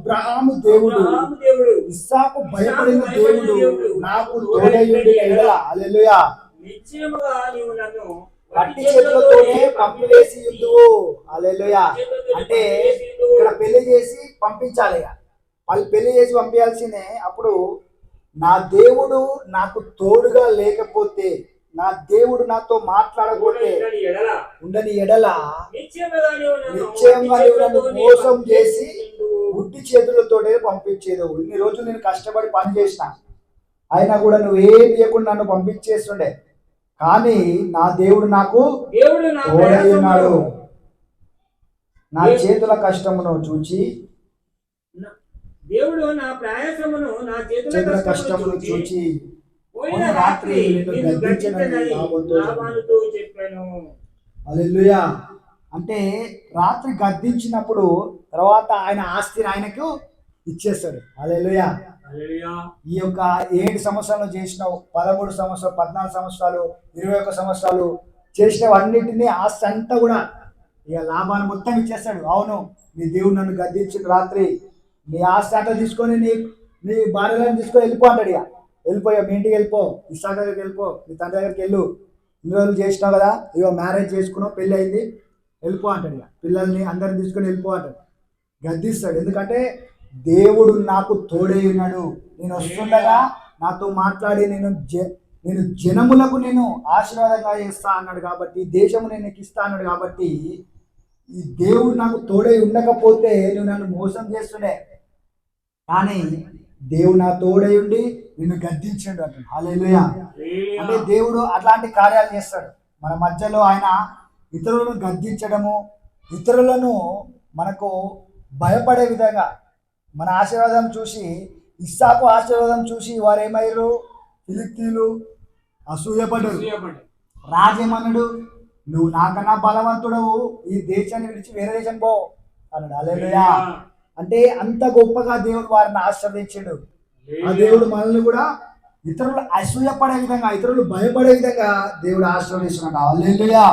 అబ్రహాము దేవుడు, ఇస్సాకు భయపడిన దేవుడు నాకు తోడయ్యుండి ఎడల హల్లెలూయా నిశ్చయముగా నీవు నన్ను వట్టి చేతులతోనే పంపివేసి యుద్ధువు. హల్లెలూయా. అంటే ఇక్కడ పెళ్లి చేసి పంపించాలి, వాళ్ళు పెళ్లి చేసి పంపించాల్సిందే. అప్పుడు నా దేవుడు నాకు తోడుగా లేకపోతే, నా దేవుడు నాతో మాట్లాడకపోతే ఉండని ఎడల నిశ్చయంగా నీవు నన్ను మోసం చేసి ఉట్టి చేతులతోనే పంపించేది. ఇన్ని రోజులు నేను కష్టపడి పని చేసిన, అయినా కూడా నువ్వు ఏం చేయకుండా నన్ను పంపించేస్తుండే. కానీ నా దేవుడు నాకు తోడై ఉన్నాడు. నా చేతుల కష్టమును చూచి, దేవుడు నా ప్రయాసమును నా చేతుల కష్టమును చూచి పోయిన రాత్రి నిన్ను గద్దించనని లాబానుతో చెప్పాను. హల్లెలూయా. అంటే రాత్రి గద్దించినప్పుడు తర్వాత ఆయన ఆస్తిని ఆయనకు ఇచ్చేస్తాడు. హల్లెలూయా. ఈ యొక్క 7 సంవత్సరాలు చేసినావు, 13 సంవత్సరాలు, 14 సంవత్సరాలు, 21 సంవత్సరాలు చేసినవన్నిటినీ ఆస్తి అంతా కూడా ఇక లాభాన్ని మొత్తం ఇచ్చేస్తాడు. అవును, నీ దేవుడు నన్ను గద్దించిన రాత్రి నీ ఆస్తి అంతా తీసుకొని నీ భార్యలను తీసుకొని వెళ్ళిపో అంటాడు. ఇక వెళ్ళిపోయా, మీ ఇంటికి వెళ్ళిపో, ఇస్సాకు దగ్గరికి వెళ్ళిపో, నీ తండ్రి దగ్గరికి వెళ్ళు, ఇన్ని రోజులు చేసినావు కదా, ఇగో మ్యారేజ్ చేసుకున్నావు, పెళ్ళి అయింది, వెళ్ళిపో అంటాడు. ఇక పిల్లల్ని అందరిని తీసుకొని వెళ్ళిపో అంటాడు, గద్దిస్తాడు. ఎందుకంటే దేవుడు నాకు తోడై ఉన్నాడు. నేను వస్తుండగా నాతో మాట్లాడి నేను జనములకు నేను ఆశీర్వాదంగా చేస్తా అన్నాడు కాబట్టి, దేశము నేను నీకు ఇస్తా అన్నాడు కాబట్టి, ఈ దేవుడు నాకు తోడై ఉండకపోతే నువ్వు నన్ను మోసం చేస్తుండే. కానీ దేవుడు నా తోడై ఉండి నిన్ను గద్దించాడు అంటాడు. హల్లెలూయా. అంటే దేవుడు అట్లాంటి కార్యాలు చేస్తాడు మన మధ్యలో. ఆయన ఇతరులను గద్దించడము, ఇతరులను మనకు భయపడే విధంగా, మన ఆశీర్వాదం చూసి, ఇస్సాకు ఆశీర్వాదం చూసి వారు ఏమయ్యారు? ఫిలిష్తీయులు అసూయపడ్డారు. రాజేమన్నాడు, నువ్వు నాకన్నా బలవంతుడవు, ఈ దేశాన్ని విడిచి వేరే దేశం పో అన్నాడు. హల్లెలూయా. అంటే అంత గొప్పగా దేవుడు వారిని ఆశీర్వదించాడు. ఆ దేవుడు మనల్ని కూడా ఇతరులు అసూయపడే విధంగా, ఇతరులు భయపడే విధంగా దేవుడు ఆశీర్వదిస్తున్నాడు. హల్లెలూయా.